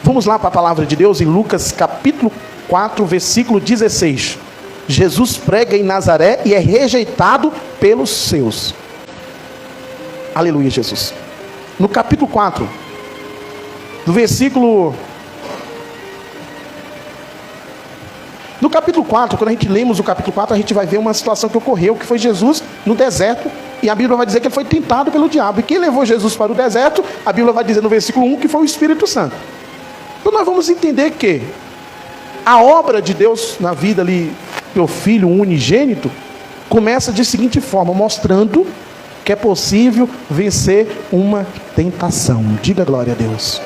Vamos lá para a palavra de Deus em Lucas capítulo 4, versículo 16. Jesus prega em Nazaré e é rejeitado pelos seus. Aleluia, Jesus. No capítulo 4, do versículo... No capítulo 4, quando a gente lemos o capítulo 4, a gente vai ver uma situação que ocorreu, que foi Jesus no deserto, e a Bíblia vai dizer que ele foi tentado pelo diabo. E quem levou Jesus para o deserto, a Bíblia vai dizer no versículo 1 que foi o Espírito Santo. Então nós vamos entender que a obra de Deus na vida ali, do Filho unigênito, começa de seguinte forma, mostrando que é possível vencer uma tentação. Diga glória a Deus.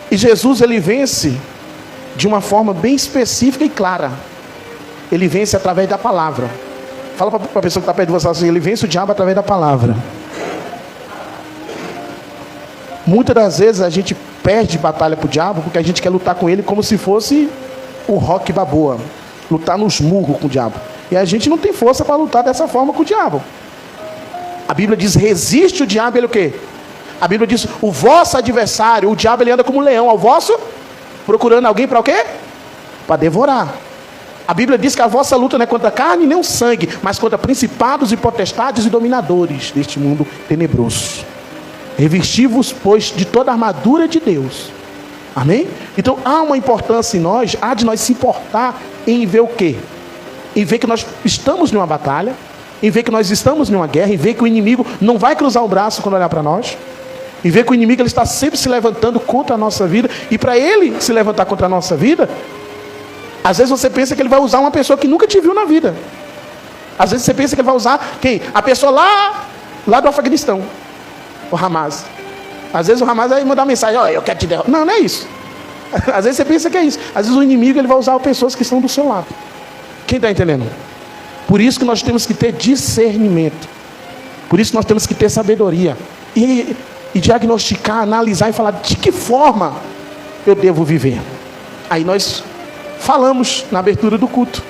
E Jesus, ele vence de uma forma bem específica e clara. Ele vence através da palavra. Fala para a pessoa que está perto de você assim, ele vence o diabo através da palavra. Muitas das vezes a gente perde batalha para o diabo porque a gente quer lutar com ele como se fosse o Rock Balboa, lutar nos murros com o diabo. E a gente não tem força para lutar dessa forma com o diabo. A Bíblia diz, resiste o diabo, ele o quê? A Bíblia diz, o vosso adversário, o diabo, ele anda como um leão, ao vosso, procurando alguém para o quê? Para devorar. A Bíblia diz que a vossa luta não é contra a carne nem o sangue, mas contra principados e potestades e dominadores deste mundo tenebroso. Revesti-vos, pois, de toda a armadura de Deus. Amém? Então há uma importância em nós, há de nós se importar em ver o quê? Em ver que nós estamos numa batalha, em ver que nós estamos numa guerra, em ver que o inimigo não vai cruzar o braço quando olhar para nós, em ver que o inimigo ele está sempre se levantando contra a nossa vida, e para ele se levantar contra a nossa vida, às vezes você pensa que ele vai usar uma pessoa que nunca te viu na vida. Às vezes você pensa que ele vai usar quem? A pessoa lá do Afeganistão, o Hamas. Às vezes o Hamas vai mandar uma mensagem, olha, eu quero te derrubar. Não, não é isso. Às vezes você pensa que é isso. Às vezes o inimigo ele vai usar pessoas que estão do seu lado. Quem está entendendo? Por isso que nós temos que ter discernimento. Por isso que nós temos que ter sabedoria. E diagnosticar, analisar e falar de que forma eu devo viver. Aí nós falamos na abertura do culto.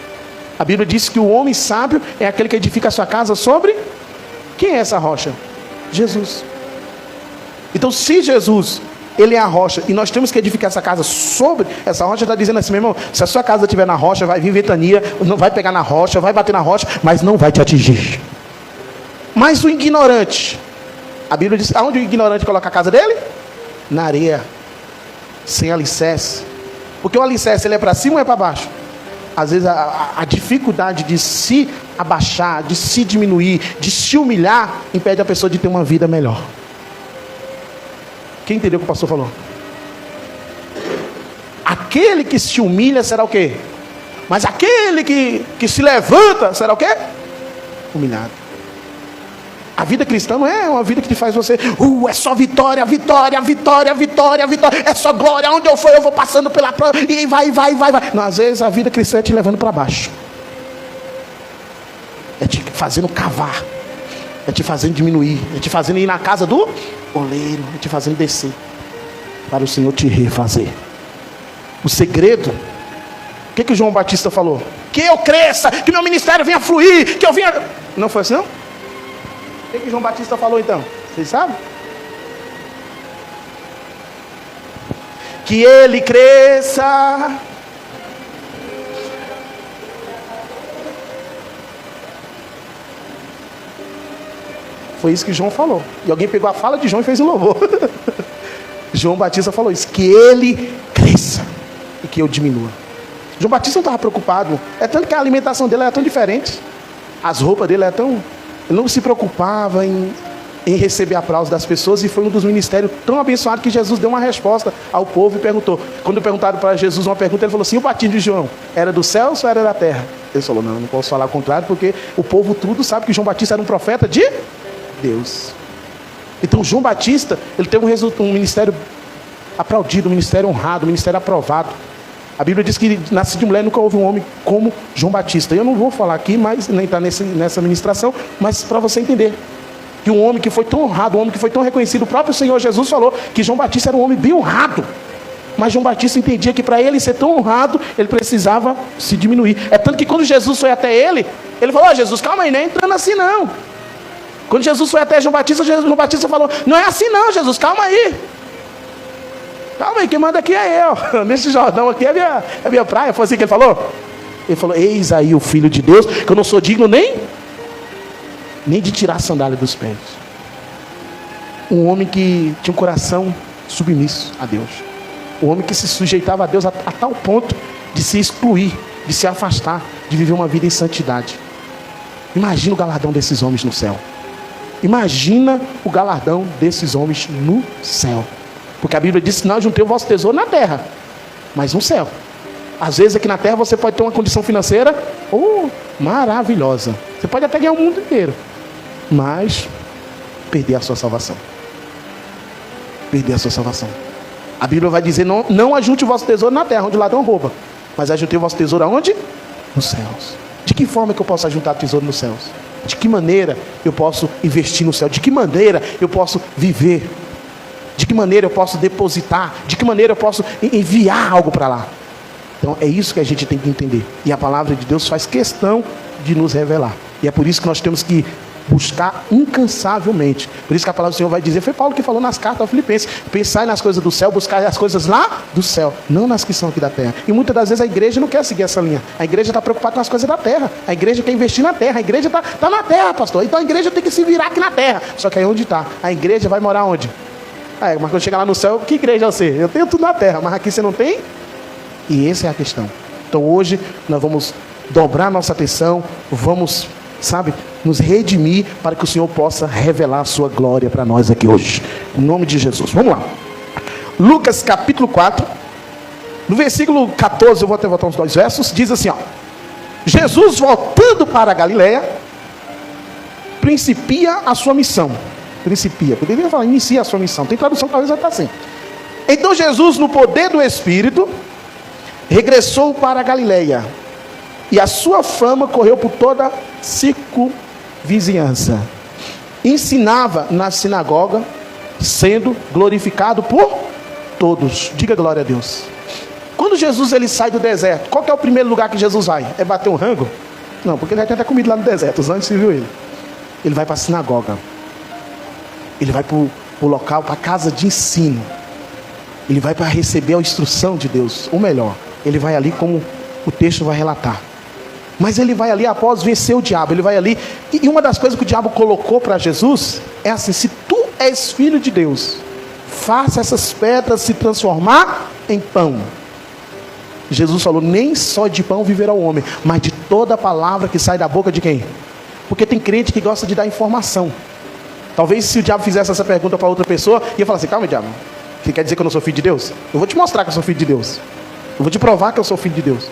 A Bíblia diz que o homem sábio é aquele que edifica a sua casa sobre... Quem é essa rocha? Jesus. Então se Jesus, ele é a rocha, e nós temos que edificar essa casa sobre essa rocha, está dizendo assim, meu irmão, se a sua casa estiver na rocha, vai vir ventania, não vai pegar na rocha, vai bater na rocha, mas não vai te atingir. Mas o ignorante, a Bíblia diz, aonde o ignorante coloca a casa dele? Na areia, sem alicerce. Porque o alicerce, ele é para cima ou é para baixo? Às vezes a dificuldade de se abaixar, de se diminuir, de se humilhar, impede a pessoa de ter uma vida melhor. Quem entendeu o que o pastor falou? Aquele que se humilha será o quê? Mas aquele que se levanta será o quê? Humilhado. A vida cristã não é uma vida que te faz você é só vitória, vitória, vitória, vitória, vitória, é só glória, onde eu for eu vou passando pela prova, e vai. Não, às vezes a vida cristã é te levando para baixo, é te fazendo cavar, é te fazendo diminuir, é te fazendo ir na casa do oleiro, é te fazendo descer, para o Senhor te refazer. O segredo, o que o João Batista falou? Que eu cresça, que meu ministério venha fluir, que eu venha... Não foi assim não? O que João Batista falou então? Vocês sabem? Que ele cresça. Foi isso que João falou. E alguém pegou a fala de João e fez um louvor. João Batista falou isso. Que ele cresça e que eu diminua. João Batista não estava preocupado. É tanto que a alimentação dele era tão diferente. As roupas dele eram tão... Ele não se preocupava em receber aplausos das pessoas, e foi um dos ministérios tão abençoados que Jesus deu uma resposta ao povo e perguntou. Quando perguntaram para Jesus uma pergunta, ele falou assim, o batismo de João era do céu ou era da terra? Ele falou, não posso falar o contrário, porque o povo tudo sabe que João Batista era um profeta de Deus. Então João Batista, ele teve um ministério aplaudido, um ministério honrado, um ministério aprovado. A Bíblia diz que nascido de mulher nunca houve um homem como João Batista. Eu não vou falar aqui, mas nem está nessa ministração, mas para você entender que um homem que foi tão honrado, um homem que foi tão reconhecido, o próprio Senhor Jesus falou que João Batista era um homem bem honrado. Mas João Batista entendia que para ele ser tão honrado, ele precisava se diminuir. É tanto que quando Jesus foi até ele falou, Jesus, calma aí, não é entrando assim não. Quando Jesus foi até João Batista falou, não é assim não, Jesus, calma aí. Calma aí, quem manda aqui é eu. Nesse Jordão aqui é minha praia. Foi assim que ele falou? Ele falou, eis aí o Filho de Deus, que eu não sou digno nem de tirar a sandália dos pés. Um homem que tinha um coração submisso a Deus. Um homem que se sujeitava a Deus a tal ponto de se excluir, de se afastar, de viver uma vida em santidade. Imagina o galardão desses homens no céu. Imagina o galardão desses homens no céu. Porque a Bíblia diz que não juntei o vosso tesouro na terra, mas no céu. Às vezes aqui na terra você pode ter uma condição financeira maravilhosa. Você pode até ganhar o mundo inteiro, mas perder a sua salvação. Perder a sua salvação. A Bíblia vai dizer, não ajunte o vosso tesouro na terra, onde o ladrão rouba, mas ajuntei o vosso tesouro aonde? Nos céus. De que forma que eu posso ajuntar tesouro nos céus? De que maneira eu posso investir no céu? De que maneira eu posso viver? De que maneira eu posso depositar? De que maneira eu posso enviar algo para lá? Então é isso que a gente tem que entender. E a palavra de Deus faz questão de nos revelar. E é por isso que nós temos que buscar incansavelmente. Por isso que a palavra do Senhor vai dizer, foi Paulo que falou nas cartas aos Filipenses, pensai nas coisas do céu, buscar as coisas lá do céu, não nas que são aqui da terra. E muitas das vezes a igreja não quer seguir essa linha. A igreja está preocupada com as coisas da terra. A igreja quer investir na terra. A igreja está na terra, pastor. Então a igreja tem que se virar aqui na terra. Só que aí onde está? A igreja vai morar onde? Mas quando chegar lá no céu, que igreja é você? Eu tenho tudo na terra, mas aqui você não tem? E essa é a questão. Então hoje nós vamos dobrar nossa atenção, vamos, nos redimir para que o Senhor possa revelar a sua glória para nós aqui hoje. Em nome de Jesus. Vamos lá. Lucas capítulo 4, no versículo 14, eu vou até voltar uns 2 versos, diz assim, Jesus voltando para a Galileia, principia a sua missão. Principia, poderia falar, inicia a sua missão. Tem tradução que talvez vai estar assim. Então Jesus, no poder do Espírito, regressou para a Galileia, e a sua fama correu por toda a circunvizinhança. Ensinava na sinagoga, sendo glorificado por todos. Diga glória a Deus. Quando Jesus ele sai do deserto, qual que é o primeiro lugar que Jesus vai? É bater um rango? Não, porque ele já tinha até comido lá no deserto, os anjos viu ele. Ele vai para a sinagoga. Ele vai para o local, para a casa de ensino. Ele vai para receber a instrução de Deus. Ou melhor, ele vai ali como o texto vai relatar. Mas ele vai ali após vencer o diabo. Ele vai ali. E uma das coisas que o diabo colocou para Jesus é assim: se tu és filho de Deus, faça essas pedras se transformar em pão. Jesus falou: nem só de pão viverá o homem, mas de toda palavra que sai da boca de quem? Porque tem crente que gosta de dar informação. Talvez se o diabo fizesse essa pergunta para outra pessoa, ia falar assim: calma, diabo, você quer dizer que eu não sou filho de Deus? Eu vou te mostrar que eu sou filho de Deus. Eu vou te provar que eu sou filho de Deus.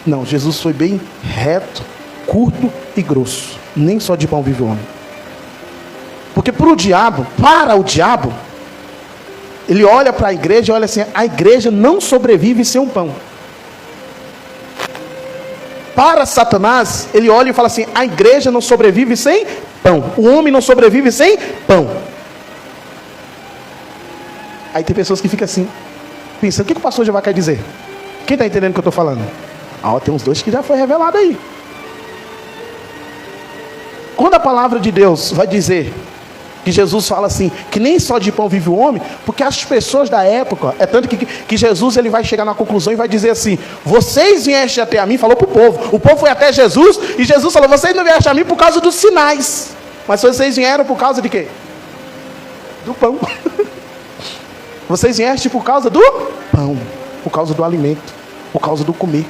Não, Jesus foi bem reto, curto e grosso. Nem só de pão vive o homem. Porque para o diabo, ele olha para a igreja e olha assim: a igreja não sobrevive sem um pão. Para Satanás, ele olha e fala assim: a igreja não sobrevive sem pão. O homem não sobrevive sem pão. Aí tem pessoas que ficam assim, pensando: o que o pastor já vai querer dizer? Quem está entendendo o que eu estou falando? Tem uns 2 que já foi revelado aí. Quando a palavra de Deus vai dizer que Jesus fala assim, que nem só de pão vive o homem, porque as pessoas da época, é tanto que Jesus ele vai chegar na conclusão e vai dizer assim: vocês viestem até a mim, falou para o povo foi até Jesus, e Jesus falou: vocês não viestem a mim por causa dos sinais, mas vocês vieram por causa de quê? Do pão. Vocês viestem por causa do pão, por causa do alimento, por causa do comer,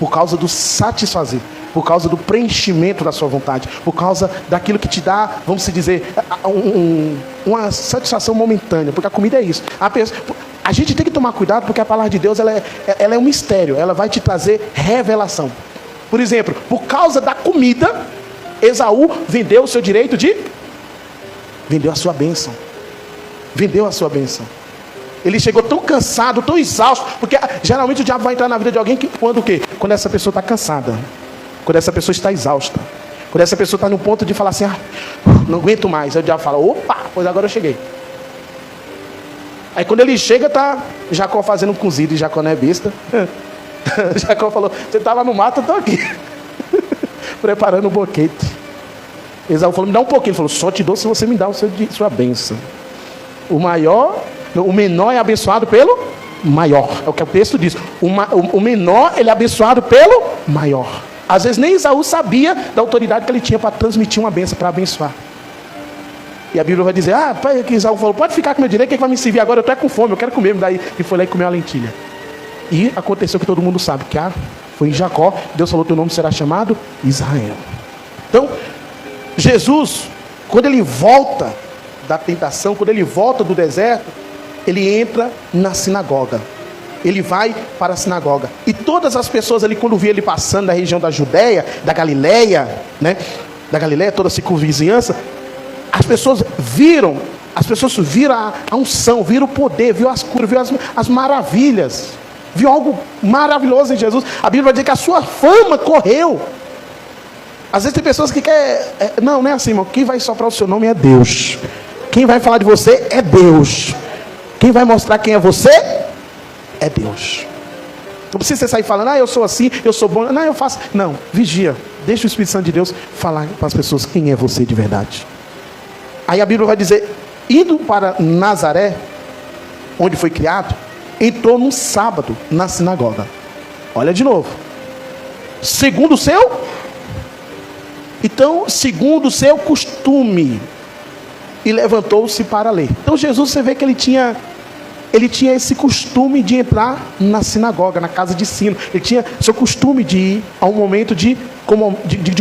por causa do satisfazer, por causa do preenchimento da sua vontade, por causa daquilo que te dá, vamos dizer, uma satisfação momentânea, porque a comida é isso. A gente tem que tomar cuidado, porque a palavra de Deus ela é um mistério, ela vai te trazer revelação. Por exemplo, por causa da comida, Esaú vendeu o seu direito de... vendeu a sua bênção. Vendeu a sua bênção. Ele chegou tão cansado, tão exausto, porque geralmente o diabo vai entrar na vida de alguém quando o quê? Quando essa pessoa está cansada, quando essa pessoa está exausta, quando essa pessoa está no ponto de falar assim: não aguento mais. Aí o diabo fala: opa, pois agora eu cheguei. Aí quando ele chega, tá Jacó fazendo um cozido, e Jacó não é besta. Jacó falou: você estava no mato, eu estou aqui preparando um boquete. Esaú falou: me dá um pouquinho. Ele falou: só te dou se você me dá sua bênção. O maior O menor é abençoado pelo maior. É o que o texto diz. O menor, ele é abençoado pelo maior. Às vezes nem Esaú sabia da autoridade que ele tinha para transmitir uma bênção, para abençoar. E a Bíblia vai dizer, que Esaú falou, pode ficar com meu direito, quem vai me servir agora? Eu estou com fome, eu quero comer. Daí ele foi lá e comeu a lentilha. E aconteceu que todo mundo sabe, que foi em Jacó, Deus falou, teu nome será chamado Israel. Então, Jesus, quando ele volta da tentação, quando ele volta do deserto, ele entra na sinagoga. Ele vai para a sinagoga. E todas as pessoas ali, quando viam ele passando da região da Judéia, da Galileia, né? Da Galileia, toda a circunvizinhança, as pessoas viram a unção, viram o poder, viram as curas, viram as maravilhas. Viu algo maravilhoso em Jesus. A Bíblia vai dizer que a sua fama correu. Às vezes tem pessoas que querem... Não é assim, irmão. Quem vai soprar o seu nome é Deus. Quem vai falar de você é Deus. Quem vai mostrar quem é você é Deus. Não precisa você sair falando, eu sou assim, eu sou bom. Não, eu faço. Não, vigia. Deixa o Espírito Santo de Deus falar para as pessoas quem é você de verdade. Aí a Bíblia vai dizer, indo para Nazaré, onde foi criado, entrou num sábado na sinagoga. Olha de novo. Segundo o seu costume. E levantou-se para ler. Então Jesus, você vê que ele tinha esse costume de entrar na sinagoga, na casa de ensino. Ele tinha seu costume de ir a um momento de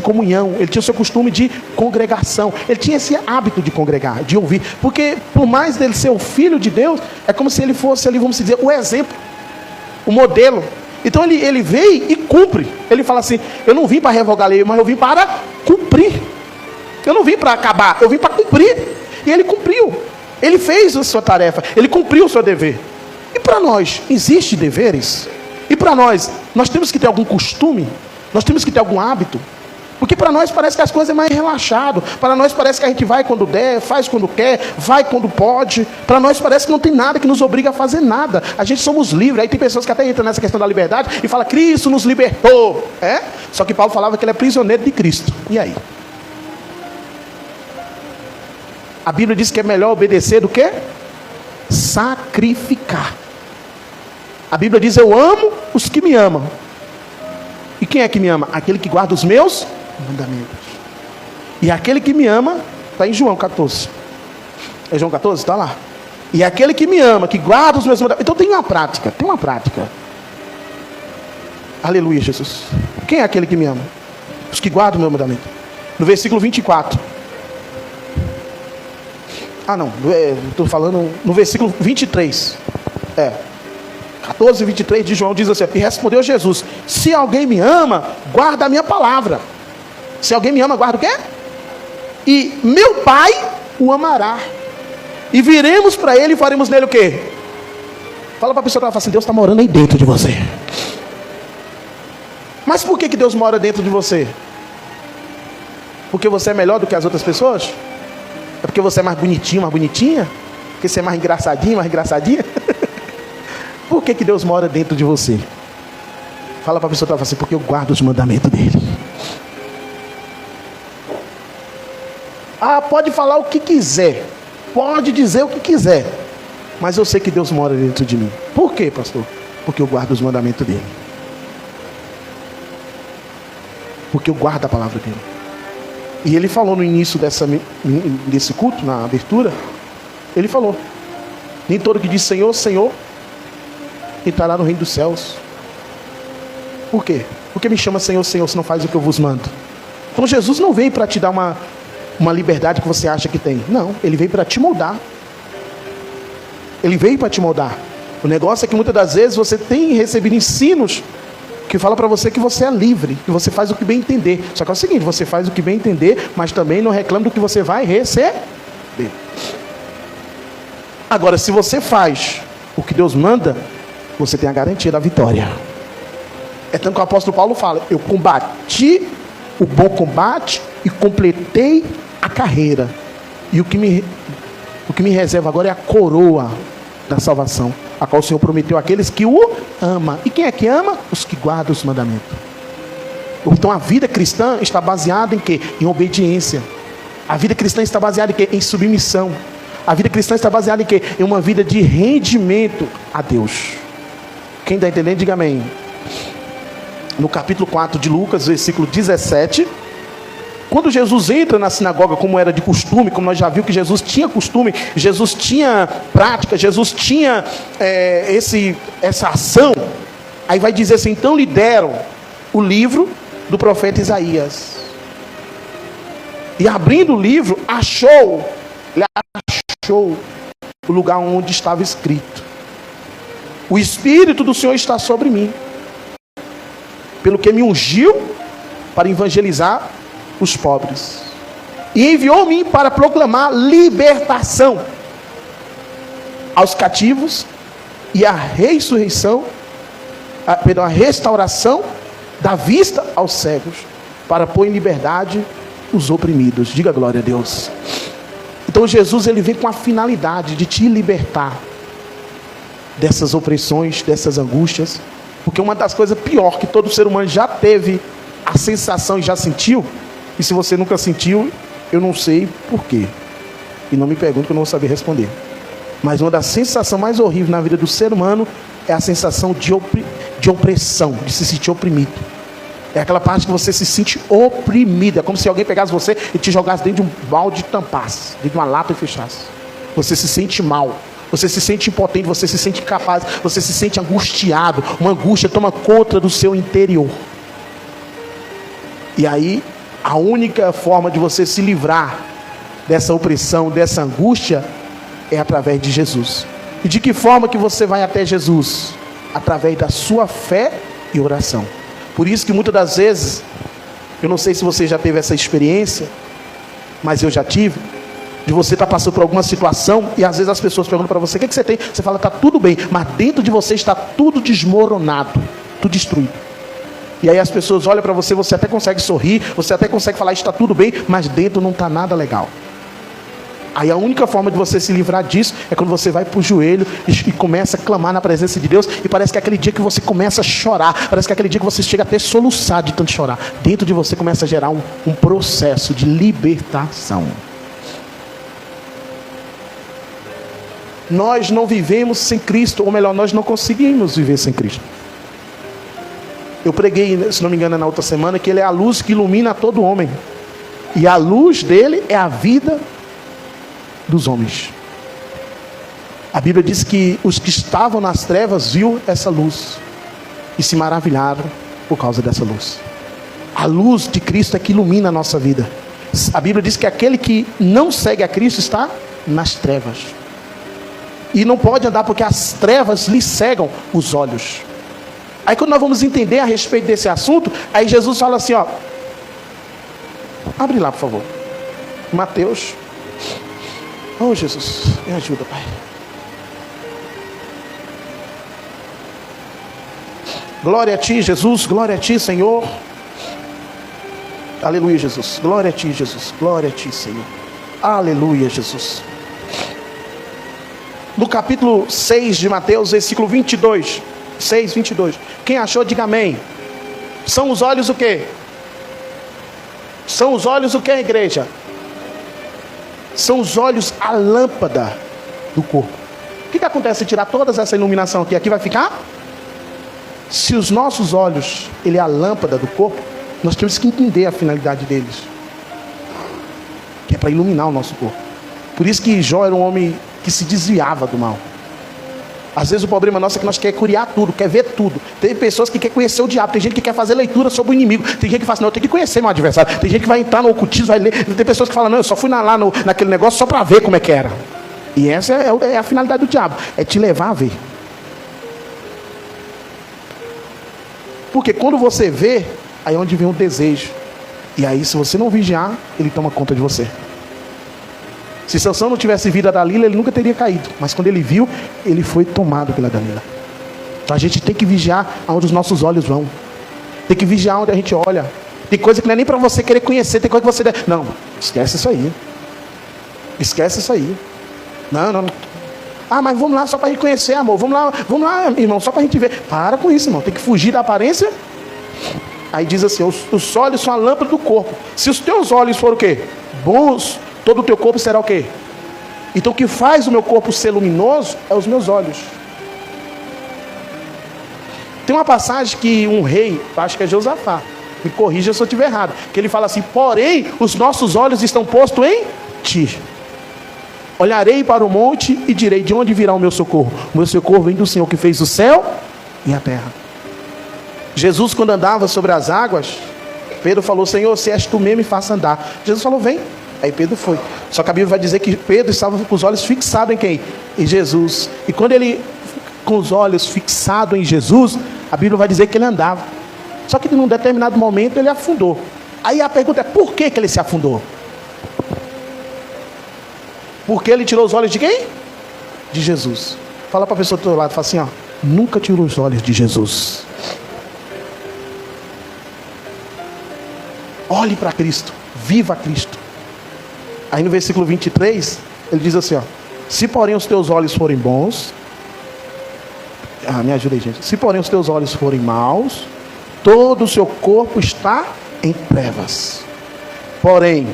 comunhão. Ele tinha o seu costume de congregação. Ele tinha esse hábito de congregar, de ouvir. Porque por mais dele ser o filho de Deus, é como se ele fosse ali, vamos dizer, o exemplo, o modelo. Então ele veio e cumpre. Ele fala assim, eu não vim para revogar a lei, mas eu vim para cumprir. Eu não vim para acabar, eu vim para cumprir. E ele cumpriu. Ele fez a sua tarefa. Ele cumpriu o seu dever. E para nós, existem deveres? E para nós temos que ter algum costume? Nós temos que ter algum hábito? Porque para nós parece que as coisas é mais relaxado. Para nós parece que a gente vai quando der, faz quando quer, vai quando pode. Para nós parece que não tem nada que nos obriga a fazer nada. A gente somos livres. Aí tem pessoas que até entram nessa questão da liberdade e falam, Cristo nos libertou. Só que Paulo falava que ele é prisioneiro de Cristo. E aí? A Bíblia diz que é melhor obedecer do que sacrificar. A Bíblia diz, eu amo os que me amam. E quem é que me ama? Aquele que guarda os meus mandamentos. E aquele que me ama, está em João 14. É João 14? Está lá. E aquele que me ama, que guarda os meus mandamentos. Então tem uma prática. Aleluia, Jesus. Quem é aquele que me ama? Os que guardam o meu mandamento. No versículo 24. Estou falando no versículo 23. 14, 23 de João diz assim, e respondeu Jesus, se alguém me ama, guarda a minha palavra. Se alguém me ama, guarda o quê? E meu Pai o amará. E viremos para ele e faremos nele o quê? Fala para a pessoa que fala assim, Deus está morando aí dentro de você. Mas por que Deus mora dentro de você? Porque você é melhor do que as outras pessoas? É porque você é mais bonitinho, mais bonitinha? Porque você é mais engraçadinho, mais engraçadinha? Por que Deus mora dentro de você? Fala para a pessoa que está assim, porque eu guardo os mandamentos dele. Pode falar o que quiser. Pode dizer o que quiser. Mas eu sei que Deus mora dentro de mim. Por quê, pastor? Porque eu guardo os mandamentos dele. Porque eu guardo a palavra dele. E ele falou no início desse culto, na abertura, ele falou, nem todo que diz Senhor, Senhor, entrará no reino dos céus. Por quê? Porque me chama Senhor, Senhor, se não faz o que eu vos mando. Então Jesus não veio para te dar uma liberdade que você acha que tem. Não, ele veio para te moldar. Ele veio para te moldar. O negócio é que muitas das vezes você tem recebido ensinos que fala para você que você é livre, que você faz o que bem entender. Só que é o seguinte, você faz o que bem entender, mas também não reclama do que você vai receber. Agora, se você faz o que Deus manda, você tem a garantia da vitória. É tanto que o apóstolo Paulo fala, eu combati o bom combate e completei a carreira. E o que me reserva agora é a coroa da salvação, a qual o Senhor prometeu àqueles que o ama. E quem é que ama? Os que guardam os mandamentos. Então a vida cristã está baseada em quê? Em obediência. A vida cristã está baseada em quê? Em submissão. A vida cristã está baseada em quê? Em uma vida de rendimento a Deus. Quem está entendendo, diga amém. No capítulo 4 de Lucas, versículo 17, quando Jesus entra na sinagoga, como era de costume, como nós já vimos que Jesus tinha costume, Jesus tinha prática, Jesus tinha essa ação, aí vai dizer assim: então lhe deram o livro do profeta Isaías. E abrindo o livro, achou o lugar onde estava escrito: o Espírito do Senhor está sobre mim, pelo que me ungiu para evangelizar os pobres, e enviou-me para proclamar libertação aos cativos e a restauração da vista aos cegos, para pôr em liberdade os oprimidos. Diga glória a Deus. Então Jesus, ele vem com a finalidade de te libertar dessas opressões, dessas angústias, porque uma das coisas pior que todo ser humano já teve a sensação e já sentiu, e se você nunca sentiu, eu não sei por quê, e não me pergunte que eu não vou saber responder, mas uma das sensações mais horríveis na vida do ser humano é a sensação de opressão, de se sentir oprimido. É aquela parte que você se sente oprimido. É como se alguém pegasse você e te jogasse dentro de um balde e tampasse, dentro de uma lata e fechasse. Você se sente mal, você se sente impotente, você se sente incapaz, você se sente angustiado. Uma angústia toma conta do seu interior. E aí, a única forma de você se livrar dessa opressão, dessa angústia, é através de Jesus. E de que forma que você vai até Jesus? Através da sua fé e oração. Por isso que muitas das vezes, eu não sei se você já teve essa experiência, mas eu já tive, de você estar passando por alguma situação, e às vezes as pessoas perguntam para você: o que você tem? Você fala: está tudo bem, mas dentro de você está tudo desmoronado, tudo destruído. E aí as pessoas olham para você, você até consegue sorrir, você até consegue falar: está tudo bem, mas dentro não está nada legal. Aí a única forma de você se livrar disso é quando você vai para o joelho e começa a clamar na presença de Deus, e parece que é aquele dia que você começa a chorar, parece que é aquele dia que você chega até a soluçar de tanto chorar. Dentro de você começa a gerar um processo de libertação. Nós não vivemos sem Cristo, ou melhor, nós não conseguimos viver sem Cristo. Eu preguei, se não me engano, na outra semana, que Ele é a luz que ilumina todo homem, e a luz dele é a vida dos homens. A Bíblia diz que os que estavam nas trevas viu essa luz e se maravilharam por causa dessa luz. A luz de Cristo é que ilumina a nossa vida. A Bíblia diz que aquele que não segue a Cristo está nas trevas, e não pode andar porque as trevas lhe cegam os olhos. Aí quando nós vamos entender a respeito desse assunto, aí Jesus fala assim, ó, abre lá por favor, Mateus. Oh Jesus, me ajuda, Pai. Glória a Ti, Jesus, glória a Ti, Senhor. Aleluia, Jesus, glória a Ti, Jesus, glória a Ti, Senhor. Aleluia, Jesus. No capítulo 6 de Mateus, versículo 22, 6, 22. Quem achou, diga amém. São os olhos o quê? São os olhos o quê, igreja? São os olhos a lâmpada do corpo. O que acontece se tirar toda essa iluminação aqui? Aqui vai ficar? Se os nossos olhos, ele é a lâmpada do corpo, nós temos que entender a finalidade deles, que é para iluminar o nosso corpo. Por isso que Jó era um homem que se desviava do mal. Às vezes o problema nosso é que nós queremos curiar tudo, quer ver tudo. Tem pessoas que querem conhecer o diabo, tem gente que quer fazer leitura sobre o inimigo, tem gente que fala assim, não, eu tenho que conhecer meu adversário, tem gente que vai entrar no ocultismo, vai ler, tem pessoas que falam, não, eu só fui naquele negócio só para ver como é que era. E essa é a finalidade do diabo, é te levar a ver. Porque quando você vê, aí é onde vem o desejo. E aí se você não vigiar, ele toma conta de você. Se Sansão não tivesse vindo a Dalila, ele nunca teria caído. Mas quando ele viu, ele foi tomado pela Dalila. Então a gente tem que vigiar aonde os nossos olhos vão. Tem que vigiar onde a gente olha. Tem coisa que não é nem para você querer conhecer. Tem coisa que você deve... Não, esquece isso aí. Esquece isso aí. Não. Ah, mas vamos lá só para a gente conhecer, amor. Vamos lá, irmão, só para a gente ver. Para com isso, irmão. Tem que fugir da aparência. Aí diz assim, os olhos são a lâmpada do corpo. Se os teus olhos forem o quê? Bons, todo o teu corpo será o quê? Então o que faz o meu corpo ser luminoso é os meus olhos. Tem uma passagem que um rei, acho que é Josafá, me corrija se eu estiver errado, que ele fala assim: porém os nossos olhos estão postos em ti. Olharei para o monte e direi: de onde virá o meu socorro? O meu socorro vem do Senhor que fez o céu e a terra. Jesus, quando andava sobre as águas, Pedro falou: Senhor, se és tu mesmo, me faça andar. Jesus falou: vem. Aí Pedro foi. Só que a Bíblia vai dizer que Pedro estava com os olhos fixados em quem? Em Jesus. E quando ele, com os olhos fixados em Jesus, a Bíblia vai dizer que ele andava. Só que num determinado momento ele afundou. Aí a pergunta é: por que ele se afundou? Porque ele tirou os olhos de quem? De Jesus. Fala para a pessoa do teu lado, fala assim: ó, nunca tirou os olhos de Jesus. Olhe para Cristo, viva Cristo. Aí no versículo 23, ele diz assim, ó: se porém os teus olhos forem bons, me ajuda aí, gente. Se porém os teus olhos forem maus, todo o seu corpo está em trevas. Porém,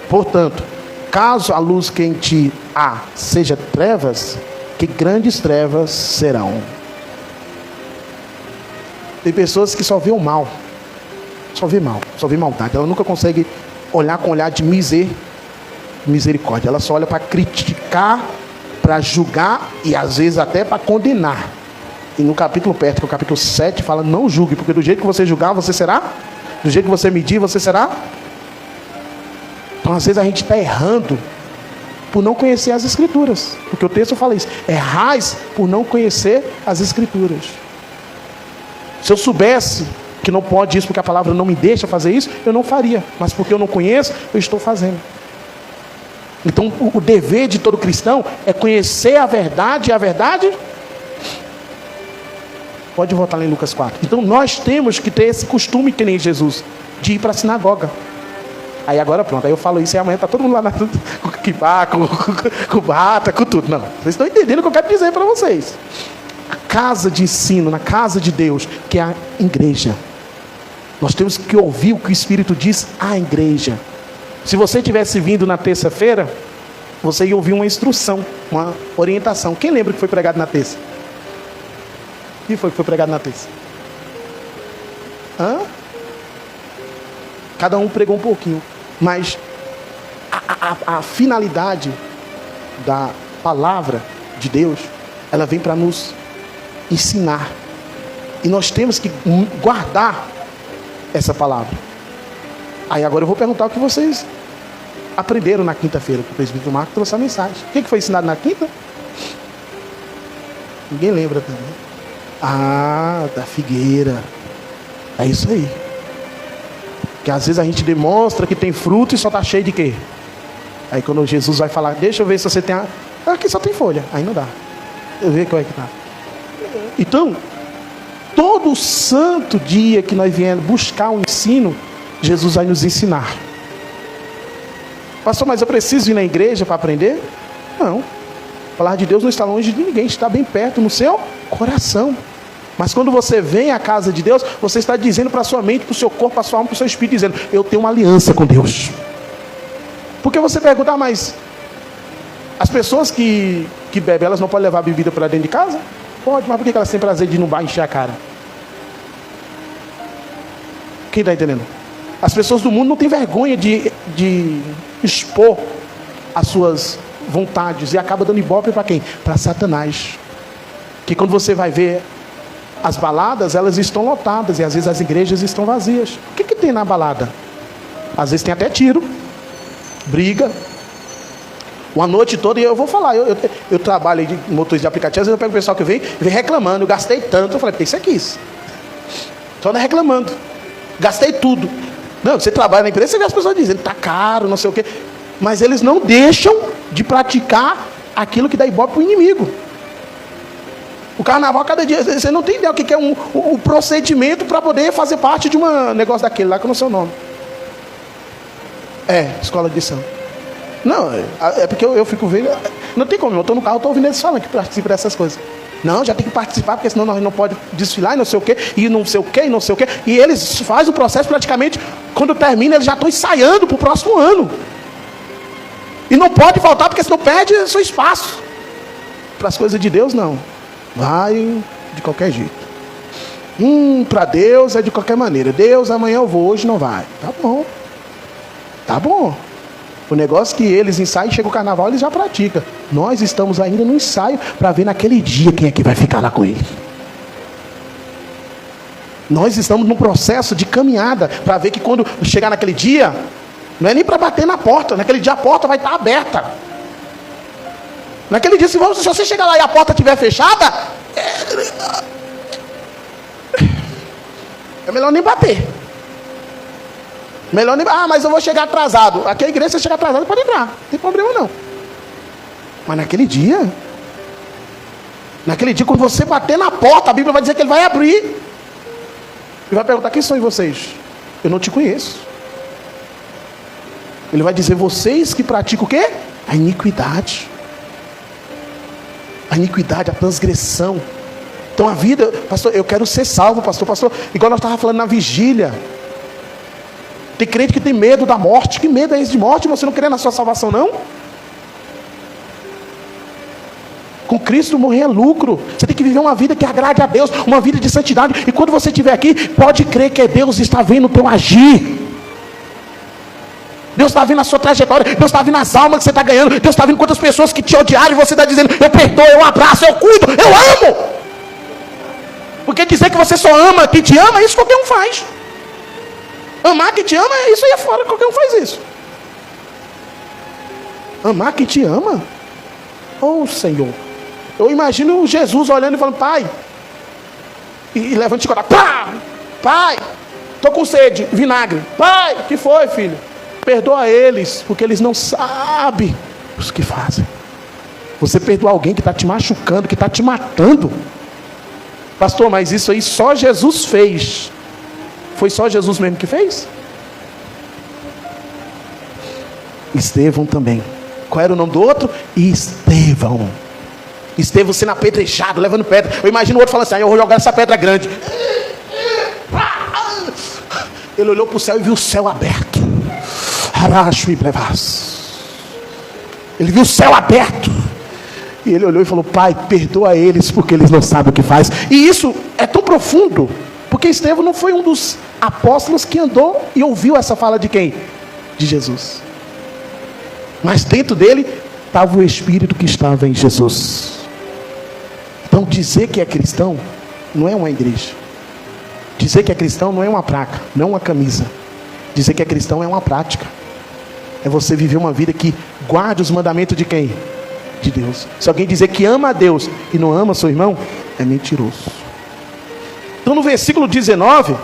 portanto, caso a luz que em ti há seja trevas, que grandes trevas serão. Tem pessoas que só vê o mal, só vê mal, só vê maldade. Ela nunca consegue olhar com olhar de misericórdia. Ela só olha para criticar, para julgar e às vezes até para condenar. E no capítulo perto, que é o capítulo 7, fala: não julgue, porque do jeito que você julgar, você será. Do jeito que você medir, você será. Então às vezes a gente está errando por não conhecer as Escrituras. Porque o texto fala isso: errais por não conhecer as Escrituras. Se eu soubesse que não pode isso, porque a palavra não me deixa fazer isso, eu não faria. Mas porque eu não conheço, eu estou fazendo. Então o dever de todo cristão é conhecer a verdade, e a verdade... Pode voltar lá em Lucas 4. Então nós temos que ter esse costume, que nem Jesus, de ir para a sinagoga. Aí agora pronto, aí eu falo isso e amanhã está todo mundo lá com kipá, com bata, com tudo. Não, vocês estão entendendo o que eu quero dizer para vocês. A casa de ensino, na casa de Deus, que é a igreja. Nós temos que ouvir o que o Espírito diz à igreja. Se você tivesse vindo na terça-feira, você ia ouvir uma instrução, uma orientação. Quem lembra que foi pregado na terça? Quem foi que foi pregado na terça? Cada um pregou um pouquinho. Mas a finalidade da palavra de Deus, ela vem para nos ensinar. E nós temos que guardar essa palavra. Aí agora eu vou perguntar o que vocês aprenderam na quinta-feira, que o presbítero Marco trouxe a mensagem. O que foi ensinado na quinta? Ninguém lembra também. Da figueira. É isso aí. Que às vezes a gente demonstra que tem fruto e só está cheio de quê? Aí quando Jesus vai falar: deixa eu ver se você tem aqui só tem folha. Aí não dá. Eu ver qual é que tá. Então, todo santo dia que nós viemos buscar um ensino, Jesus vai nos ensinar. Pastor, mas eu preciso ir na igreja para aprender? Não. A palavra de Deus não está longe de ninguém, está bem perto no seu coração. Mas quando você vem à casa de Deus, você está dizendo para a sua mente, para o seu corpo, para a sua alma, para o seu espírito, dizendo: eu tenho uma aliança com Deus. Porque você pergunta: mas as pessoas que bebem, elas não podem levar bebida para dentro de casa? Pode, mas por que elas têm prazer de ir no bar encher a cara? Quem está entendendo? As pessoas do mundo não têm vergonha de expor as suas vontades e acaba dando ibope para quem? Para Satanás. Que quando você vai ver as baladas, elas estão lotadas e às vezes as igrejas estão vazias. O que tem na balada? Às vezes tem até tiro, briga, uma noite toda. E eu vou falar, eu trabalho de motorista de aplicativo. Às vezes eu pego o pessoal que vem reclamando: eu gastei tanto. Eu falei: porque isso aqui, só anda reclamando, gastei tudo. Não, você trabalha na empresa, você vê as pessoas dizendo: está caro, não sei o quê. Mas eles não deixam de praticar aquilo que dá ibope para o inimigo. O carnaval, cada dia, você não tem ideia o que é o procedimento para poder fazer parte de um negócio daquele lá, que eu não sei o nome. Escola de lição. Não, é porque eu fico vendo. Não tem como, eu estou no carro, estou ouvindo eles falando que participa dessas coisas. Não, já tem que participar, porque senão nós não podemos desfilar e não sei o quê, e não sei o quê, e não sei o quê. E eles fazem o processo praticamente, quando termina, eles já estão ensaiando para o próximo ano. E não pode faltar, porque senão perde seu espaço. Para as coisas de Deus, não. Vai de qualquer jeito. Para Deus é de qualquer maneira. Deus, amanhã eu vou, hoje não vai. Tá bom. Tá bom. O negócio é que eles ensaiam, chega o carnaval, eles já praticam. Nós estamos ainda no ensaio para ver naquele dia quem é que vai ficar lá com ele. Nós estamos num processo de caminhada para ver que quando chegar naquele dia, não é nem para bater na porta. Naquele dia a porta vai estar aberta. Naquele dia, se você chegar lá e a porta estiver fechada, é melhor nem bater. Melhor nem... mas eu vou chegar atrasado. Aqui a igreja, você chegar atrasado, pode entrar. Não tem problema não. Mas naquele dia, quando você bater na porta, a Bíblia vai dizer que ele vai abrir. Ele vai perguntar: quem são vocês? Eu não te conheço. Ele vai dizer: vocês que praticam o quê? A iniquidade. A iniquidade, a transgressão. Então a vida, pastor, eu quero ser salvo, pastor, igual nós estávamos falando na vigília. Tem crente que tem medo da morte. Que medo é esse de morte? Você não crê na sua salvação, não? Com Cristo morrer é lucro. Você tem que viver uma vida que agrade a Deus, uma vida de santidade. E quando você estiver aqui, pode crer que Deus está vendo o teu agir. Deus está vendo a sua trajetória. Deus está vendo as almas que você está ganhando. Deus está vendo quantas pessoas que te odiaram e você está dizendo: eu perdoo, eu abraço, eu cuido, eu amo. Porque dizer que você só ama quem te ama, isso qualquer um faz. Amar quem te ama, isso aí é fora, qualquer um faz isso. Amar quem te ama? Oh Senhor. Eu imagino Jesus olhando e falando: pai, e levanta chicotada, pá! Pai, estou com sede, vinagre. Pai, o que foi, filho? Perdoa eles, porque eles não sabem os que fazem. Você perdoa alguém que está te machucando, que está te matando. Pastor, mas isso aí só Jesus fez. Foi só Jesus mesmo que fez? Estevão também. Qual era o nome do outro? Estevão. Estevão sendo apedrejado, levando pedra. Eu imagino o outro falando assim: eu vou jogar essa pedra grande. Ele olhou para o céu e viu o céu aberto. Ele viu o céu aberto. E ele olhou e falou: pai, perdoa eles, porque eles não sabem o que faz. E isso é tão profundo, porque Estevão não foi um dos apóstolos que andou e ouviu essa fala de quem? De Jesus. Mas dentro dele estava o Espírito que estava em Jesus. Então dizer que é cristão não é uma igreja. Dizer que é cristão não é uma placa, não é uma camisa. Dizer que é cristão é uma prática. É você viver uma vida que guarde os mandamentos de quem? De Deus. Se alguém dizer que ama a Deus e não ama seu irmão, é mentiroso. Então no versículo 19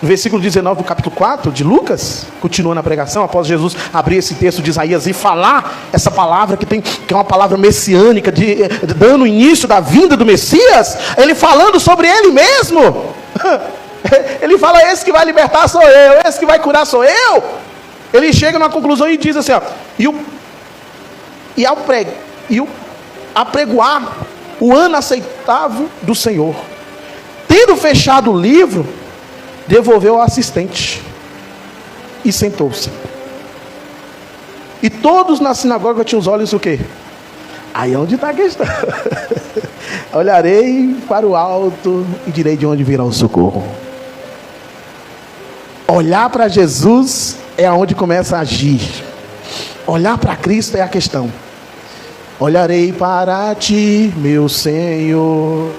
do capítulo 4 de Lucas, continua na pregação, após Jesus abrir esse texto de Isaías e falar essa palavra que é uma palavra messiânica, dando início da vinda do Messias, ele falando sobre ele mesmo. Ele fala: esse que vai libertar sou eu, esse que vai curar sou eu. Ele chega numa conclusão e diz assim: ó, apregoar o ano aceitável do Senhor. Tendo fechado o livro, devolveu ao assistente e sentou-se. E todos na sinagoga tinham os olhos o quê? Aí é onde está a questão. Olharei para o alto e direi: de onde virá o socorro. Olhar para Jesus é aonde começa a agir. Olhar para Cristo é a questão. Olharei para ti, meu Senhor.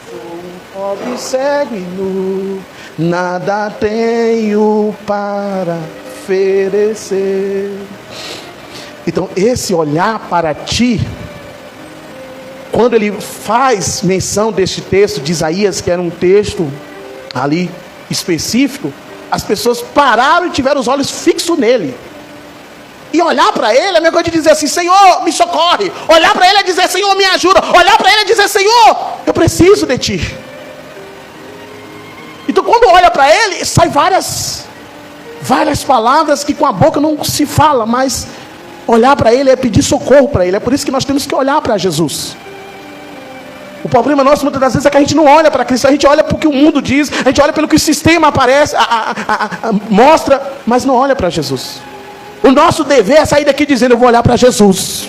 Sou um pobre cego e nu, nada tenho para oferecer. Então esse olhar para ti, quando ele faz menção deste texto de Isaías, que era um texto ali específico, as pessoas pararam e tiveram os olhos fixos nele. E olhar para ele é a mesma coisa de dizer assim: Senhor, me socorre. Olhar para ele é dizer: Senhor, me ajuda. Olhar para ele é dizer: Senhor, eu preciso de ti. Então quando olha para ele, sai várias palavras que com a boca não se fala, mas olhar para ele é pedir socorro para ele. É por isso que nós temos que olhar para Jesus. O problema nosso muitas das vezes é que a gente não olha para Cristo, a gente olha para o que o mundo diz, a gente olha pelo que o sistema aparece, mostra, mas não olha para Jesus. O nosso dever é sair daqui dizendo: eu vou olhar para Jesus.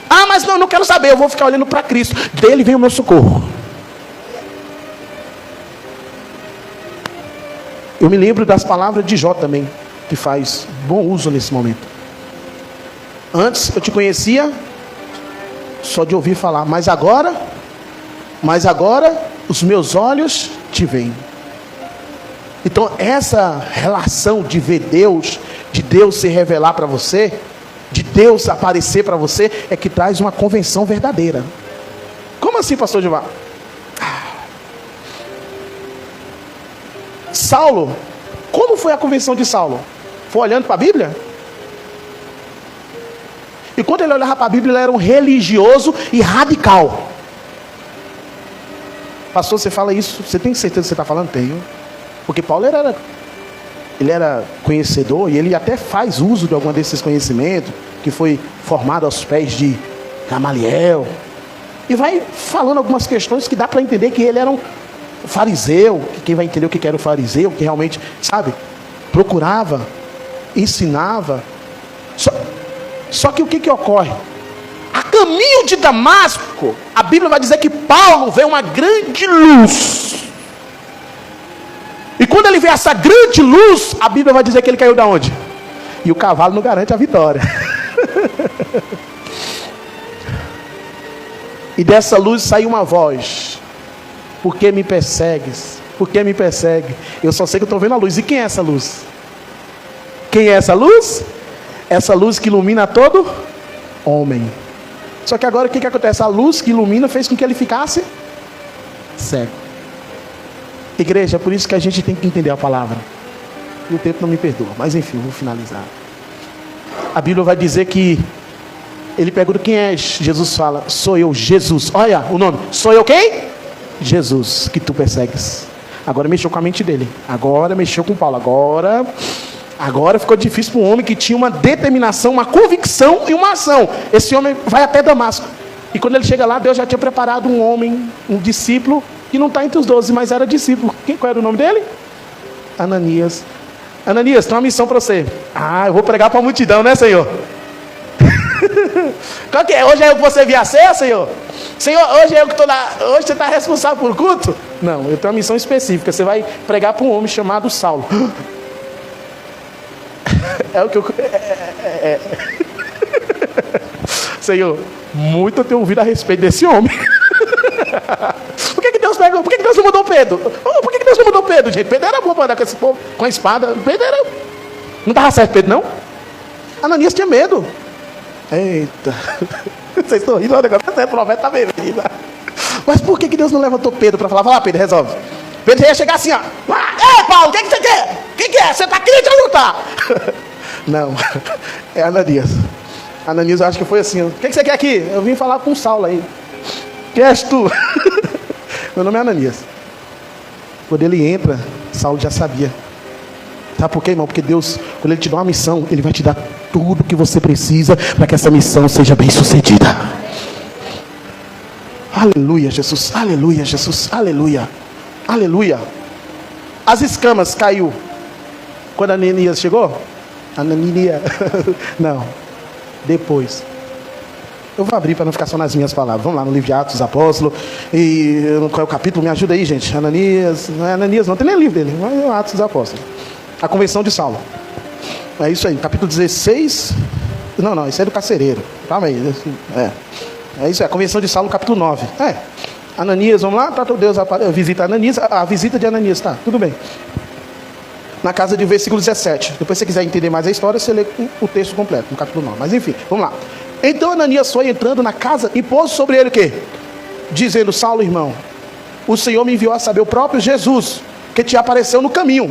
Ah, mas não quero saber, eu vou ficar olhando para Cristo. Dele vem o meu socorro. Eu me lembro das palavras de Jó também, que faz bom uso nesse momento. Antes eu te conhecia só de ouvir falar, mas agora os meus olhos te veem. Então essa relação de ver Deus, de Deus se revelar para você, de Deus aparecer para você, é que traz uma convenção verdadeira. Como assim, pastor Gilmar? Saulo, como foi a convenção de Saulo? Foi olhando para a Bíblia? E quando ele olhava para a Bíblia, ele era um religioso e radical. Pastor, você fala isso, você tem certeza que você está falando? Tenho. Porque Paulo ele era conhecedor, e ele até faz uso de algum desses conhecimentos, que foi formado aos pés de Gamaliel, e vai falando algumas questões que dá para entender que ele era um fariseu. Que quem vai entender o que era o fariseu, que realmente, sabe, procurava, ensinava. Só que o que ocorre? A caminho de Damasco, a Bíblia vai dizer que Paulo vê uma grande luz. E quando ele vê essa grande luz, a Bíblia vai dizer que ele caiu da onde? E o cavalo não garante a vitória. E dessa luz saiu uma voz: por que me persegues? Por que me persegue? Eu só sei que eu estou vendo a luz. E quem é essa luz? Quem é essa luz? Essa luz que ilumina todo homem. Só que agora o que acontece? A luz que ilumina fez com que ele ficasse cego. Igreja, por isso que a gente tem que entender a palavra. E o tempo não me perdoa, mas enfim, vou finalizar. A Bíblia vai dizer que ele pergunta: quem é? Jesus fala: sou eu, Jesus. Olha o nome: sou eu quem? Jesus, que tu persegues. Agora mexeu com a mente dele. Agora mexeu com Paulo. Agora ficou difícil para um homem que tinha uma determinação, uma convicção e uma ação. Esse homem vai até Damasco. E quando ele chega lá, Deus já tinha preparado um homem, um discípulo, que não está entre os 12, mas era discípulo. Qual era o nome dele? Ananias. Ananias, tem uma missão para você. Eu vou pregar para a multidão, né, Senhor? Qual que é? Hoje é eu que você via ser, Senhor? Senhor, hoje é eu que estou lá. Hoje você está responsável por culto? Não, eu tenho uma missão específica. Você vai pregar para um homem chamado Saulo. É o que eu... Senhor, muito eu tenho ouvido a respeito desse homem. Por que Deus pegou? Por que Deus não mandou Pedro? Por que Deus não mandou Pedro, gente? Pedro era bom para andar com esse povo, com a espada. Pedro era... Não estava certo Pedro, não? Ananias tinha medo. Eita. Vocês estão rindo, o negócio é profeta, tá bem. Mas por que Deus não levantou Pedro para falar? Vai lá, Pedro, resolve. Pedro ia chegar assim, ó. Ei, Paulo, o que você quer? O que é? Você está crente ou não está? Não, é Ananias. Ananias, eu acho que foi assim. O que você quer aqui? Eu vim falar com o Saulo aí. Quem és tu? Meu nome é Ananias. Quando ele entra, Saulo já sabia. Sabe por quê, irmão? Porque Deus, quando Ele te dá uma missão, Ele vai te dar tudo que você precisa para que essa missão seja bem sucedida. Aleluia, Jesus. Aleluia, Jesus. Aleluia. Aleluia. As escamas caiu quando Ananias chegou? Ananias. Não. Depois. Eu vou abrir para não ficar só nas minhas palavras. Vamos lá no livro de Atos dos Apóstolos. E qual é o capítulo? Me ajuda aí, gente. Ananias. Não é Ananias, não tem nem livro dele. Mas é Atos dos Apóstolos. A convenção de Saulo. É isso aí. Capítulo 16. Não, isso é do carcereiro. Calma aí. É isso aí. A convenção de Saulo, capítulo 9. Ananias, vamos lá? Deus visita Ananias. A visita de Ananias, tá? Tudo bem. Na casa de versículo 17. Depois, se você quiser entender mais a história, você lê o texto completo, no capítulo 9. Mas enfim, vamos lá. Então Ananias foi entrando na casa e pôs sobre ele o quê? Dizendo: Saulo, irmão, o Senhor me enviou a saber, o próprio Jesus, que te apareceu no caminho.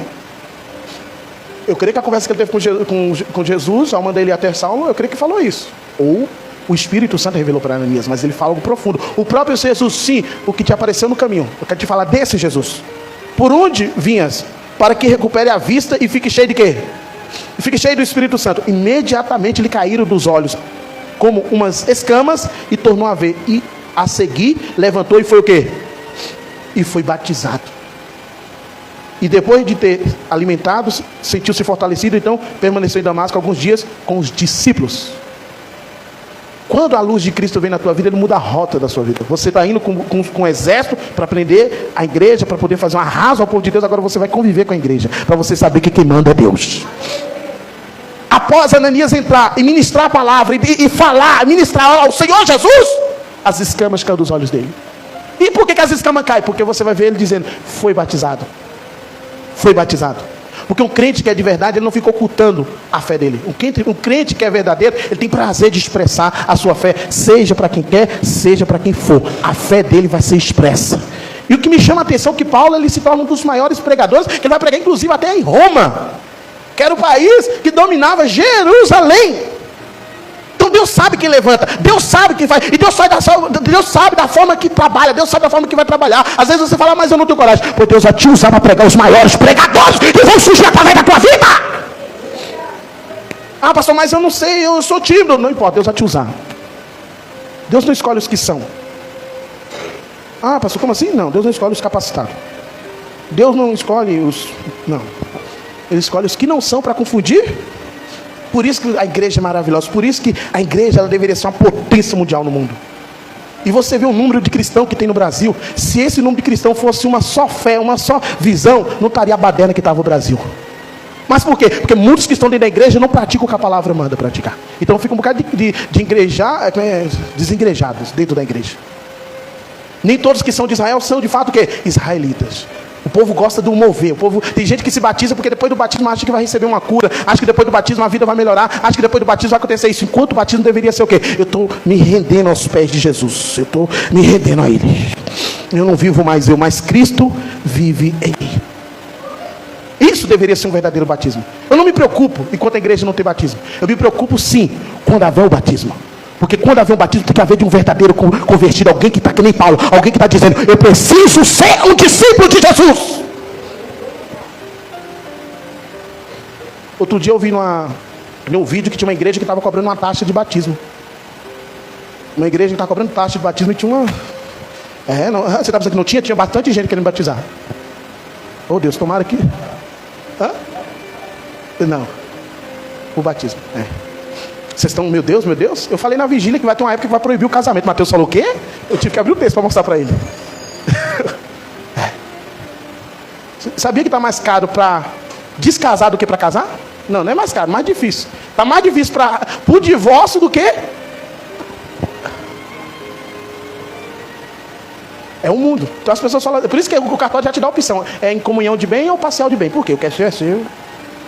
Eu creio que a conversa que ele teve com Jesus, ao mandar ele até Saulo, eu creio que falou isso. Ou o Espírito Santo revelou para Ananias, mas ele fala algo profundo. O próprio Jesus, sim, o que te apareceu no caminho. Eu quero te falar desse Jesus. Por onde vinhas? Para que recupere a vista e fique cheio de quê? Fique cheio do Espírito Santo. Imediatamente lhe caíram dos olhos como umas escamas e tornou a ver. E a seguir, levantou e foi o quê? E foi batizado. E depois de ter alimentado, sentiu-se fortalecido, então permaneceu em Damasco alguns dias com os discípulos. Quando a luz de Cristo vem na tua vida, ele muda a rota da sua vida. Você está indo com um exército para prender a igreja, para poder fazer um arraso ao povo de Deus. Agora você vai conviver com a igreja, para você saber que quem manda é Deus. Após Ananias entrar e ministrar a palavra, e falar, ministrar ao Senhor Jesus, as escamas caem dos olhos dele. E por que as escamas caem? Porque você vai ver ele dizendo, foi batizado. Foi batizado. Porque um crente que é de verdade, ele não fica ocultando a fé dele. Um crente que é verdadeiro, ele tem prazer de expressar a sua fé, seja para quem quer, seja para quem for. A fé dele vai ser expressa. E o que me chama a atenção é que Paulo, ele se torna um dos maiores pregadores, que ele vai pregar inclusive até em Roma, que era o país que dominava Jerusalém. Então Deus sabe quem levanta, Deus sabe quem faz, e Deus sabe da forma que trabalha, Deus sabe da forma que vai trabalhar. Às vezes você fala, mas eu não tenho coragem. Pois Deus vai te usar para pregar os maiores pregadores que vão surgir através da tua vida. Ah, pastor, mas eu não sei, eu sou tímido. Não importa, Deus vai te usar. Deus não escolhe os que são. Ah, pastor, como assim? Não, Deus não escolhe os capacitados. Deus não escolhe os... Não, Ele escolhe os que não são para confundir. Por isso que a igreja é maravilhosa. Por isso que a igreja, ela deveria ser uma potência mundial no mundo. E você vê o número de cristãos que tem no Brasil. Se esse número de cristãos fosse uma só fé, uma só visão, não estaria a baderna que estava o Brasil. Mas por quê? Porque muitos que estão dentro da igreja não praticam o que a palavra manda praticar. Então fica um bocado de desengrejados dentro da igreja. Nem todos que são de Israel são de fato o quê? Israelitas. O povo gosta do mover. Tem gente que se batiza porque depois do batismo acha que vai receber uma cura, acha que depois do batismo a vida vai melhorar, acha que depois do batismo vai acontecer isso. Enquanto o batismo deveria ser o quê? Eu estou me rendendo aos pés de Jesus. Eu estou me rendendo a Ele. Eu não vivo mais eu, mas Cristo vive em mim. Isso deveria ser um verdadeiro batismo. Eu não me preocupo enquanto a igreja não tem batismo. Eu me preocupo sim quando haver o batismo. Porque quando haver um batismo, tem que haver de um verdadeiro convertido, alguém que está que nem Paulo, alguém que está dizendo, eu preciso ser um discípulo de Jesus. Outro dia eu vi num vídeo que tinha uma igreja que estava cobrando uma taxa de batismo. Uma igreja que estava cobrando taxa de batismo e tinha uma... você está pensando que não tinha? Tinha bastante gente querendo batizar. Oh Deus, tomara que... Não. O batismo, Vocês estão, meu Deus, eu falei na vigília que vai ter uma época que vai proibir o casamento. Mateus falou o quê? Eu tive que abrir o texto para mostrar para ele. Sabia que está mais caro para descasar do que para casar? Não, não é mais caro, mais difícil. Está mais difícil para o divórcio do que... É o mundo. Então as pessoas falam... Por isso que o cartório já te dá a opção. É em comunhão de bem ou parcial de bem. Por quê? O que é seu é seu.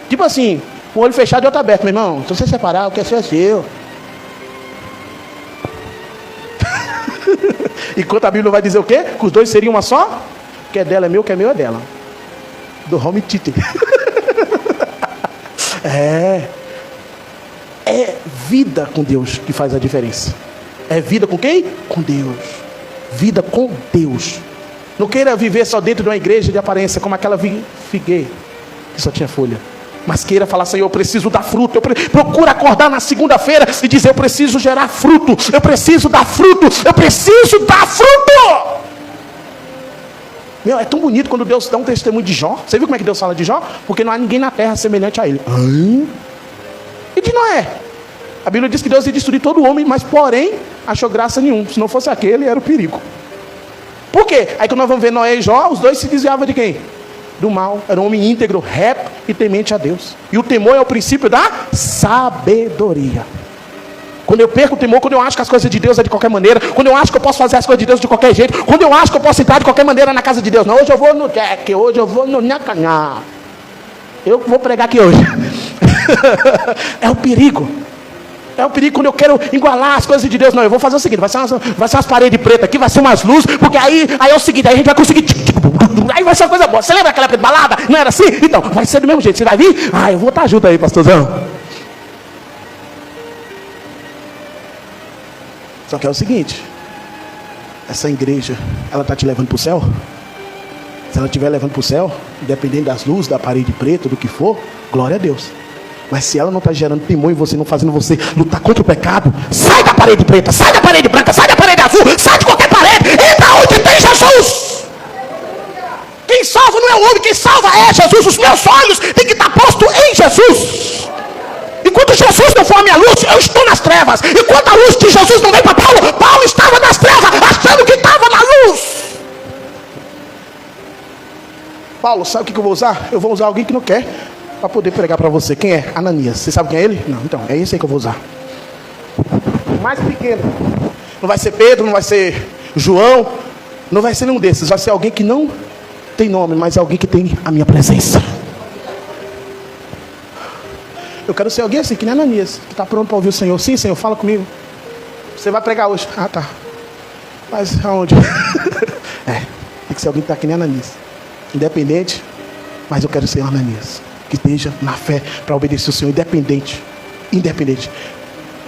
Tipo assim... Com o olho fechado e outro aberto, meu irmão. Se você separar, o que é seu é seu. Enquanto a Bíblia vai dizer o quê? Que os dois seriam uma só? O que é dela é meu, o que é meu é dela. Do home tite. É vida com Deus que faz a diferença. É vida com quem? Com Deus. Vida com Deus. Não queira viver só dentro de uma igreja de aparência, como aquela figueira que só tinha folha. Mas queira falar, Senhor, eu preciso dar fruto. Procura acordar na segunda-feira e dizer, eu preciso gerar fruto. Eu preciso dar fruto. Eu preciso dar fruto. Meu, é tão bonito quando Deus dá um testemunho de Jó. Você viu como é que Deus fala de Jó? Porque não há ninguém na terra semelhante a ele. E de Noé? A Bíblia diz que Deus ia destruir todo homem, mas porém achou graça nenhum. Se não fosse aquele, era o perigo. Por quê? Aí quando nós vamos ver Noé e Jó, os dois se desviavam de quem? Do mal. Era um homem íntegro, reto e temente a Deus. E o temor é o princípio da sabedoria. Quando eu perco o temor, quando eu acho que as coisas de Deus é de qualquer maneira, quando eu acho que eu posso fazer as coisas de Deus de qualquer jeito, quando eu acho que eu posso entrar de qualquer maneira na casa de Deus. Não, hoje eu vou no Jack, hoje eu vou no Nhacanhá. Eu vou pregar aqui hoje. É o perigo. É o perigo quando eu quero igualar as coisas de Deus. Não, eu vou fazer o seguinte, vai ser umas paredes pretas aqui, vai ser umas luzes, porque aí é o seguinte, aí a gente vai conseguir... Aí vai ser uma coisa boa. Você lembra aquela época de balada? Não era assim? Então, vai ser do mesmo jeito. Você vai vir? Eu vou estar junto aí, pastorzão. Só que é o seguinte, essa igreja, ela está te levando para o céu? Se ela estiver levando para o céu, dependendo das luzes, da parede preta, do que for, glória a Deus. Mas se ela não está gerando temor em você, não fazendo você lutar contra o pecado, sai da parede preta, sai da parede branca, sai da parede azul, sai de qualquer Jesus. Quem salva não é o homem, quem salva é Jesus. Os meus olhos têm que estar postos em Jesus. Enquanto Jesus não for a minha luz, eu estou nas trevas. Enquanto a luz de Jesus não vem para Paulo, Paulo estava nas trevas, achando que estava na luz. Paulo, sabe o que eu vou usar? Eu vou usar alguém que não quer, para poder pregar para você. Quem é? Ananias. Você sabe quem é ele? Não, então, é esse aí que eu vou usar. Mais pequeno. Não vai ser Pedro, não vai ser João, não vai ser nenhum desses. Vai ser alguém que não tem nome, mas é alguém que tem a minha presença. Eu quero ser alguém assim, que nem Ananias, que está pronto para ouvir o Senhor. Sim, Senhor, fala comigo. Você vai pregar hoje. Ah, tá. Mas aonde? Tem que ser alguém que está que nem Ananias. Independente, mas eu quero ser Ananias. Que esteja na fé para obedecer o Senhor. Independente.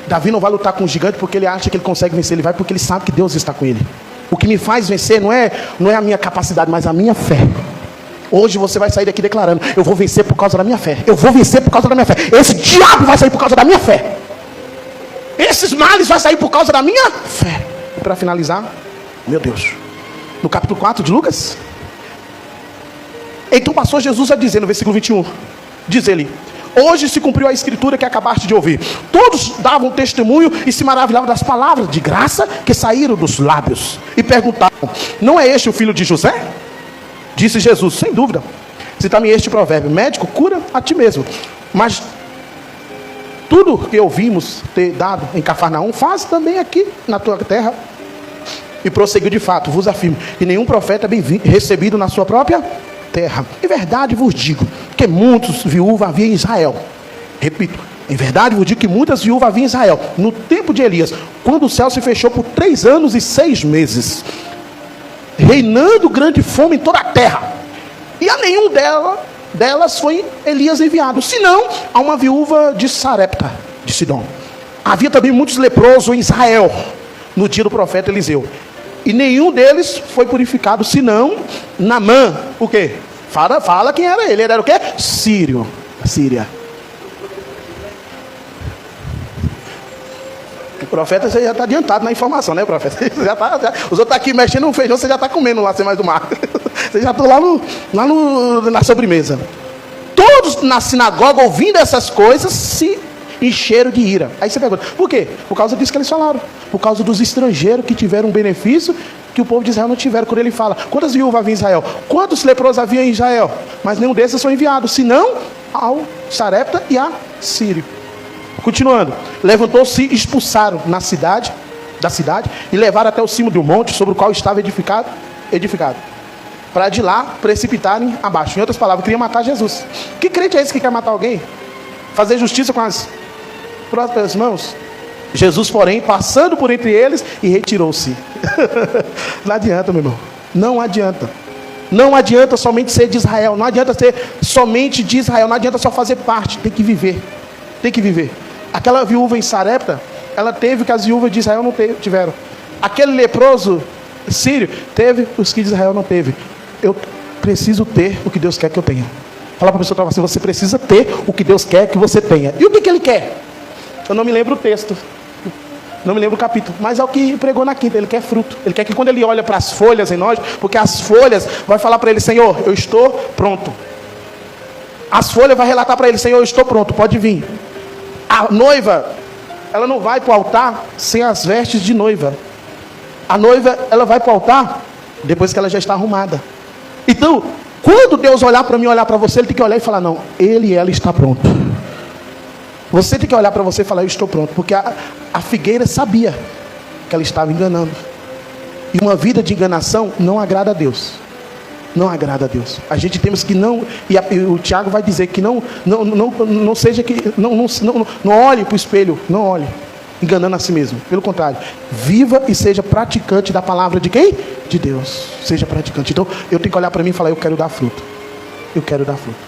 Davi não vai lutar com o gigante porque ele acha que ele consegue vencer. Ele vai porque ele sabe que Deus está com ele. O que me faz vencer não é a minha capacidade, mas a minha fé. Hoje você vai sair daqui declarando: eu vou vencer por causa da minha fé. Eu vou vencer por causa da minha fé. Esse diabo vai sair por causa da minha fé. Esses males vão sair por causa da minha fé. E para finalizar, meu Deus, no capítulo 4 de Lucas, então passou Jesus a dizer, no versículo 21, diz ele: hoje se cumpriu a escritura que acabaste de ouvir. Todos davam testemunho e se maravilhavam das palavras de graça que saíram dos lábios. E perguntavam: não é este o filho de José? Disse Jesus: sem dúvida. Cita-me este provérbio: médico, cura a ti mesmo. Mas tudo que ouvimos ter dado em Cafarnaum, faz também aqui na tua terra. E prosseguiu: de fato, vos afirmo que nenhum profeta é bem recebido na sua própria terra. Em verdade vos digo que muitos viúvas havia em Israel. Repito, em verdade vos digo que muitas viúvas havia em Israel no tempo de Elias, quando o céu se fechou por 3 anos e 6 meses, reinando grande fome em toda a terra, e a nenhum delas foi Elias enviado, senão a uma viúva de Sarepta de Sidom. Havia também muitos leprosos em Israel no dia do profeta Eliseu, e nenhum deles foi purificado, senão Naamã. O quê? Fala quem era ele. Ele era o quê? Sírio. Síria. O profeta, você já está adiantado na informação, né, profeta? Os outros estão aqui mexendo no feijão, você já está comendo lá, sem mais do mar. Você já está lá na sobremesa. Todos na sinagoga, ouvindo essas coisas, se encheram de ira. Aí você pergunta: por quê? Por causa disso que eles falaram. Por causa dos estrangeiros que tiveram um benefício que o povo de Israel não tiveram. Quando ele fala: quantas viúvas havia em Israel? Quantos leprosos havia em Israel? Mas nenhum desses foi enviado, senão ao Sarepta e a Sírio. Continuando: levantou-se e expulsaram da cidade, e levaram até o cimo do monte sobre o qual estava edificado, para de lá precipitarem abaixo. Em outras palavras, queria matar Jesus. Que crente é esse que quer matar alguém? Fazer justiça com as próprias mãos? Jesus, porém, passando por entre eles, e retirou-se. Não adianta, meu irmão. Não adianta. Não adianta somente ser de Israel. Não adianta ser somente de Israel. Não adianta só fazer parte. Tem que viver. Tem que viver. Aquela viúva em Sarepta, ela teve o que as viúvas de Israel não tiveram. Aquele leproso sírio teve os que de Israel não teve. Eu preciso ter o que Deus quer que eu tenha. Fala para a pessoa: você precisa ter o que Deus quer que você tenha. E o que Ele quer? Eu não me lembro o texto, não me lembro o capítulo, mas é o que pregou na quinta. Ele quer fruto. Ele quer que quando ele olha para as folhas em nós, porque as folhas vai falar para ele: Senhor, eu estou pronto. As folhas vai relatar para ele: Senhor, eu estou pronto, pode vir. A noiva, ela não vai para o altar sem as vestes de noiva. A noiva, ela vai para o altar depois que ela já está arrumada. Então, quando Deus olhar para mim, olhar para você, Ele tem que olhar e falar: não, ele e ela está pronto. Você tem que olhar para você e falar: eu estou pronto. Porque a figueira sabia que ela estava enganando. E uma vida de enganação não agrada a Deus. Não agrada a Deus. A gente temos que não... E o Tiago vai dizer que não seja que... Não olhe para o espelho. Não olhe enganando a si mesmo. Pelo contrário, viva e seja praticante da palavra de quem? De Deus. Seja praticante. Então, eu tenho que olhar para mim e falar: eu quero dar fruto. Eu quero dar fruto.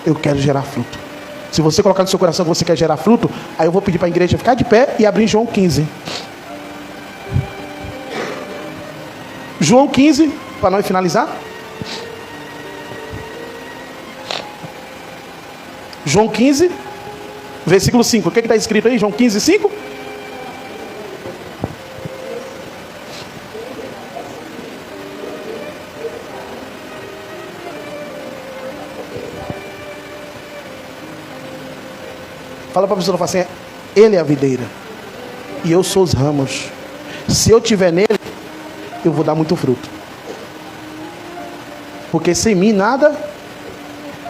Eu quero gerar fruto. Se você colocar no seu coração que você quer gerar fruto, aí eu vou pedir para a igreja ficar de pé e abrir João 15. João 15, para nós finalizar. João 15, versículo 5. O que está escrito aí? João 15, 5. Fala para a pessoa, fala assim, ele é a videira e eu sou os ramos. Se eu estiver nele, eu vou dar muito fruto. Porque sem mim nada.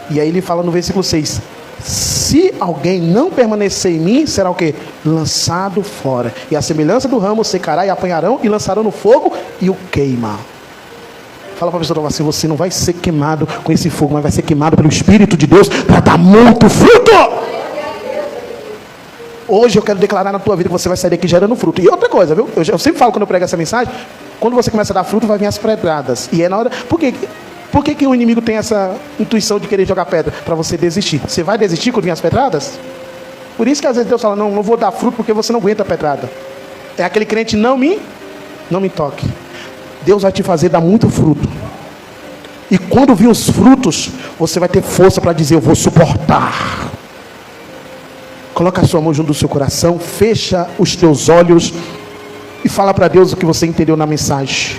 E aí ele fala no versículo 6: se alguém não permanecer em mim, será o quê? Lançado fora. E a semelhança do ramo secará e apanharão e lançarão no fogo e o queima. Fala para a pessoa assim, você não vai ser queimado com esse fogo, mas vai ser queimado pelo Espírito de Deus para dar muito fruto. Hoje eu quero declarar na tua vida que você vai sair daqui gerando fruto. E outra coisa, viu? Eu sempre falo quando eu prego essa mensagem, quando você começa a dar fruto, vai vir as pedradas. E é na hora... Por que o inimigo tem essa intuição de querer jogar pedra? Para você desistir. Você vai desistir quando vir as pedradas? Por isso que às vezes Deus fala, não vou dar fruto porque você não aguenta a pedrada. É aquele crente, não me toque. Deus vai te fazer dar muito fruto. E quando vir os frutos, você vai ter força para dizer, eu vou suportar. Coloca a sua mão junto do seu coração, fecha os teus olhos e fala para Deus o que você entendeu na mensagem.